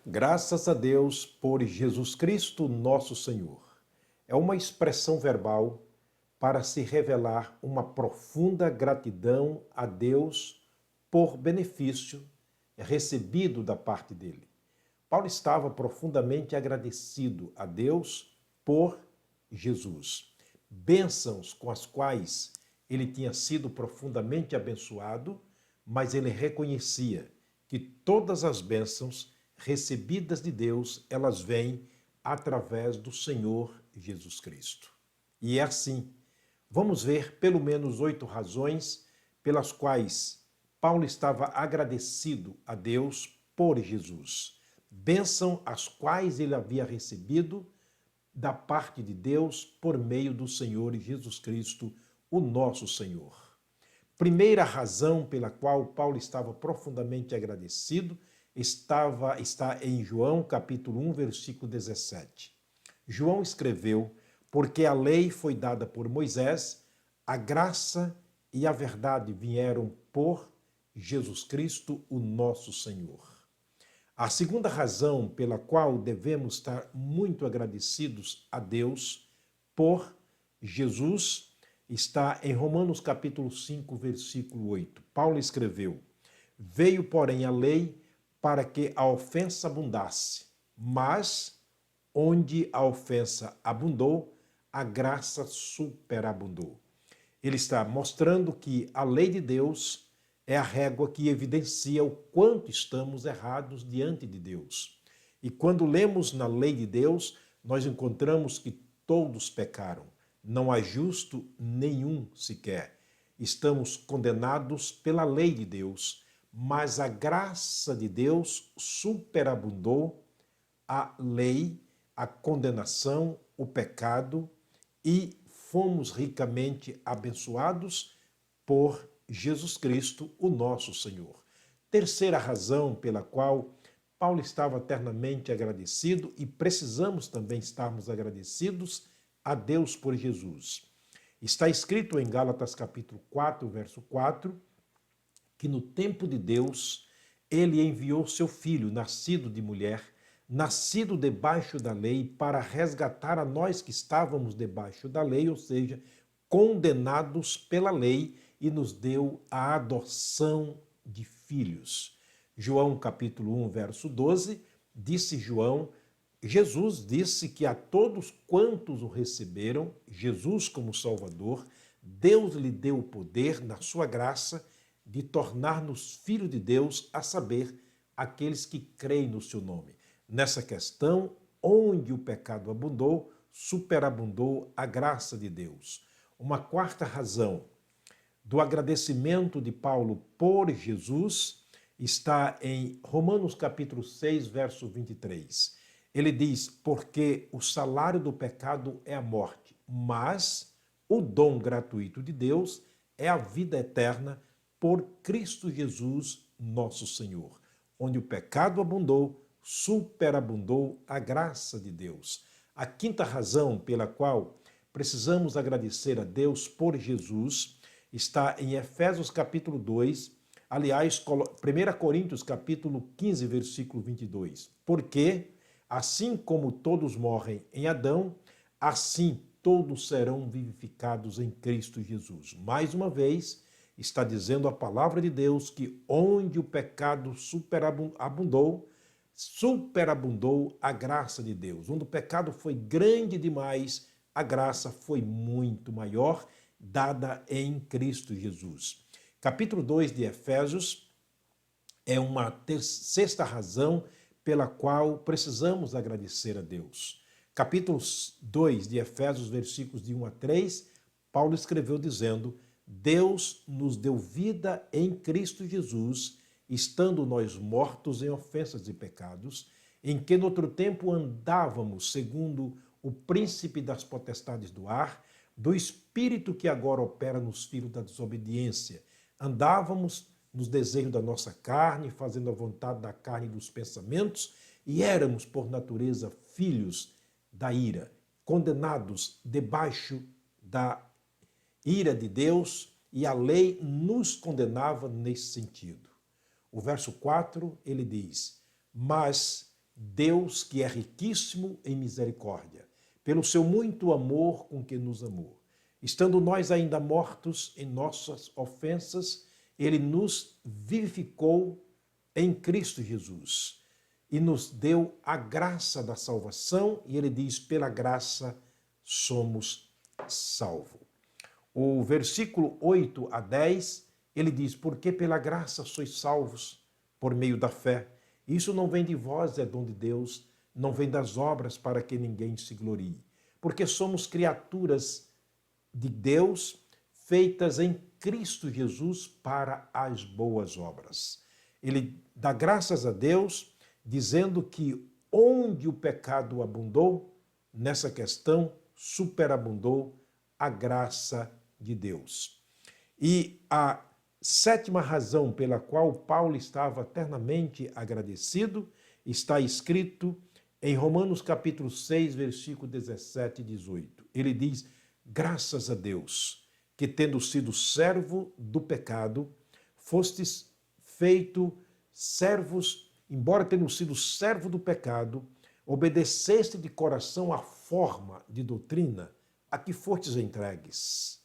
Graças a Deus por Jesus Cristo, nosso Senhor. É uma expressão verbal para se revelar uma profunda gratidão a Deus por benefício recebido da parte dele. Paulo estava profundamente agradecido a Deus por Jesus. Bênçãos com as quais ele tinha sido profundamente abençoado, mas ele reconhecia que todas as bênçãos recebidas de Deus, elas vêm através do Senhor Jesus Cristo. E é assim. Vamos ver pelo menos 8 razões pelas quais Paulo estava agradecido a Deus por Jesus. Bênção as quais ele havia recebido da parte de Deus por meio do Senhor Jesus Cristo, o nosso Senhor. Primeira razão pela qual Paulo estava profundamente agradecido está em João capítulo 1, versículo 17. João escreveu: porque a lei foi dada por Moisés, a graça e a verdade vieram por Jesus Cristo, o nosso Senhor. A segunda razão pela qual devemos estar muito agradecidos a Deus por Jesus está em Romanos capítulo 5, versículo 8. Paulo escreveu: veio, porém, a lei para que a ofensa abundasse, mas onde a ofensa abundou, a graça superabundou. Ele está mostrando que a lei de Deus é a régua que evidencia o quanto estamos errados diante de Deus. E quando lemos na lei de Deus, nós encontramos que todos pecaram. Não há justo nenhum sequer. Estamos condenados pela lei de Deus, mas a graça de Deus superabundou a lei, a condenação, o pecado, e fomos ricamente abençoados por Jesus Cristo, o nosso Senhor. Terceira razão pela qual Paulo estava eternamente agradecido, e precisamos também estarmos agradecidos a Deus por Jesus. Está escrito em Gálatas capítulo 4, verso 4, que no tempo de Deus, ele enviou seu filho, nascido de mulher, nascido debaixo da lei, para resgatar a nós que estávamos debaixo da lei, ou seja, condenados pela lei, e nos deu a adoção de filhos. João capítulo 1, verso 12, disse Jesus disse que a todos quantos o receberam, Jesus como Salvador, Deus lhe deu o poder, na sua graça, de tornar-nos filhos de Deus, a saber, aqueles que creem no seu nome. Nessa questão, onde o pecado abundou, superabundou a graça de Deus. Uma quarta razão do agradecimento de Paulo por Jesus está em Romanos capítulo 6, verso 23. Ele diz: porque o salário do pecado é a morte, mas o dom gratuito de Deus é a vida eterna por Cristo Jesus, nosso Senhor. Onde o pecado abundou, superabundou a graça de Deus. A quinta razão pela qual precisamos agradecer a Deus por Jesus está em Efésios capítulo 2, aliás, 1 Coríntios capítulo 15, versículo 22. Porque, assim como todos morrem em Adão, assim todos serão vivificados em Cristo Jesus. Mais uma vez, está dizendo a palavra de Deus que onde o pecado superabundou a graça de Deus. Onde o pecado foi grande demais, a graça foi muito maior, dada em Cristo Jesus. Capítulo 2 de Efésios é uma sexta razão pela qual precisamos agradecer a Deus. Capítulo 2 de Efésios, versículos de 1 a 3, Paulo escreveu dizendo: Deus nos deu vida em Cristo Jesus, estando nós mortos em ofensas e pecados, em que no outro tempo andávamos segundo o príncipe das potestades do ar, do espírito que agora opera nos filhos da desobediência. Andávamos nos desejos da nossa carne, fazendo a vontade da carne e dos pensamentos, e éramos, por natureza, filhos da ira, condenados debaixo da ira de Deus, e a lei nos condenava nesse sentido. O verso 4, ele diz: mas Deus que é riquíssimo em misericórdia, pelo seu muito amor com que nos amou. Estando nós ainda mortos em nossas ofensas, ele nos vivificou em Cristo Jesus e nos deu a graça da salvação, e ele diz: pela graça somos salvos. O versículo 8 a 10, ele diz: porque pela graça sois salvos por meio da fé. Isso não vem de vós, é dom de Deus, não vem das obras para que ninguém se glorie. Porque somos criaturas de Deus, feitas em Cristo Jesus para as boas obras. Ele dá graças a Deus, dizendo que onde o pecado abundou, nessa questão superabundou a graça de Deus. E a sétima razão pela qual Paulo estava eternamente agradecido está escrito em Romanos capítulo 6, versículo 17 e 18. Ele diz: graças a Deus, que tendo sido servo do pecado, fostes feito servos, embora tendo sido servo do pecado, obedeceste de coração à forma de doutrina a que fostes entregues.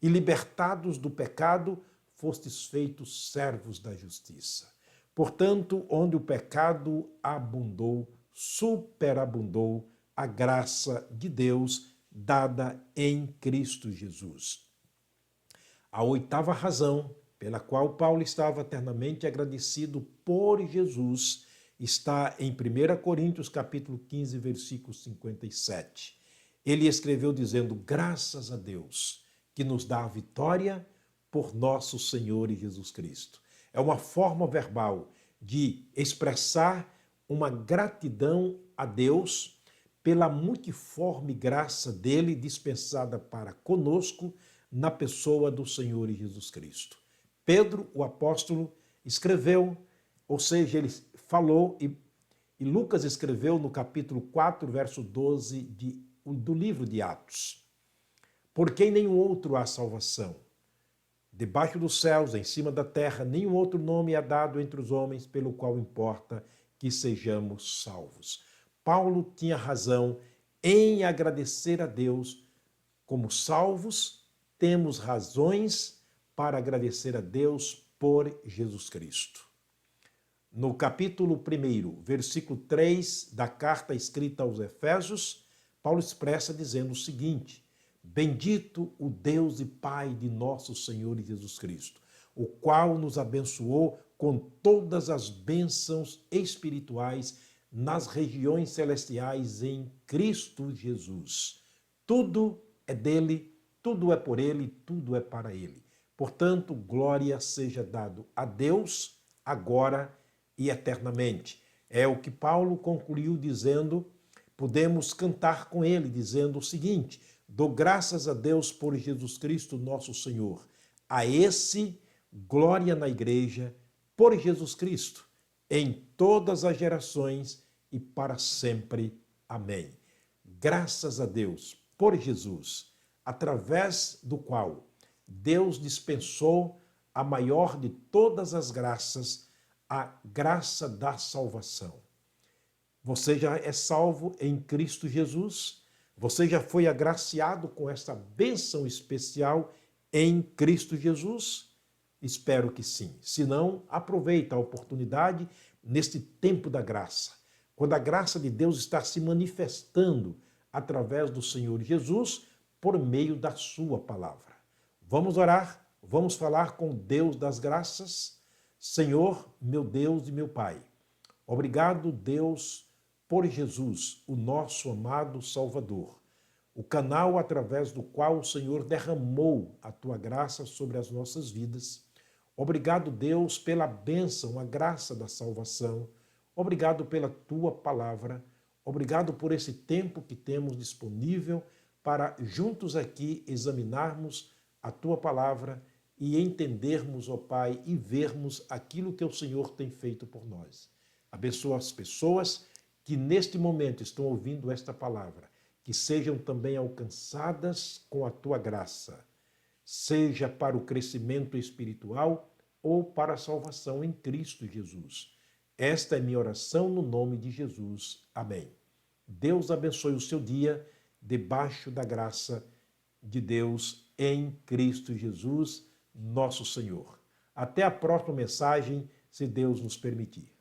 E libertados do pecado, fostes feitos servos da justiça. Portanto, onde o pecado abundou, superabundou a graça de Deus dada em Cristo Jesus. A oitava razão pela qual Paulo estava eternamente agradecido por Jesus está em 1 Coríntios capítulo 15, versículo 57. Ele escreveu dizendo: graças a Deus que nos dá a vitória por nosso Senhor e Jesus Cristo. É uma forma verbal de expressar uma gratidão a Deus pela multiforme graça dele dispensada para conosco na pessoa do Senhor Jesus Cristo. Pedro, o apóstolo, escreveu, ou seja, ele falou, e Lucas escreveu no capítulo 4, verso 12 do livro de Atos: porque em nenhum outro há salvação. Debaixo dos céus, em cima da terra, nenhum outro nome é dado entre os homens pelo qual importa que sejamos salvos. Paulo tinha razão em agradecer a Deus. Como salvos, temos razões para agradecer a Deus por Jesus Cristo. No capítulo 1, versículo 3 da carta escrita aos Efésios, Paulo expressa dizendo o seguinte: bendito o Deus e Pai de nosso Senhor Jesus Cristo, o qual nos abençoou com todas as bênçãos espirituais nas regiões celestiais em Cristo Jesus. Tudo é dele, tudo é por ele, tudo é para ele. Portanto, glória seja dado a Deus agora e eternamente. É o que Paulo concluiu dizendo, podemos cantar com ele, dizendo o seguinte: dou graças a Deus por Jesus Cristo, nosso Senhor. A esse, glória na igreja, por Jesus Cristo, em todas as gerações e para sempre. Amém. Graças a Deus por Jesus, através do qual Deus dispensou a maior de todas as graças, a graça da salvação. Você já é salvo em Cristo Jesus? Você já foi agraciado com esta bênção especial em Cristo Jesus? Espero que sim. Se não, aproveita a oportunidade neste tempo da graça, quando a graça de Deus está se manifestando através do Senhor Jesus por meio da sua palavra. Vamos orar, vamos falar com Deus das graças. Senhor, meu Deus e meu Pai, obrigado, Deus, por Jesus, o nosso amado Salvador, o canal através do qual o Senhor derramou a tua graça sobre as nossas vidas. Obrigado, Deus, pela bênção, a graça da salvação. Obrigado pela tua palavra. Obrigado por esse tempo que temos disponível para juntos aqui examinarmos a tua palavra e entendermos, ó Pai, e vermos aquilo que o Senhor tem feito por nós. Abençoa as pessoas que neste momento estão ouvindo esta palavra, que sejam também alcançadas com a tua graça, seja para o crescimento espiritual ou para a salvação em Cristo Jesus. Esta é minha oração no nome de Jesus. Amém. Deus abençoe o seu dia debaixo da graça de Deus em Cristo Jesus, nosso Senhor. Até a próxima mensagem, se Deus nos permitir.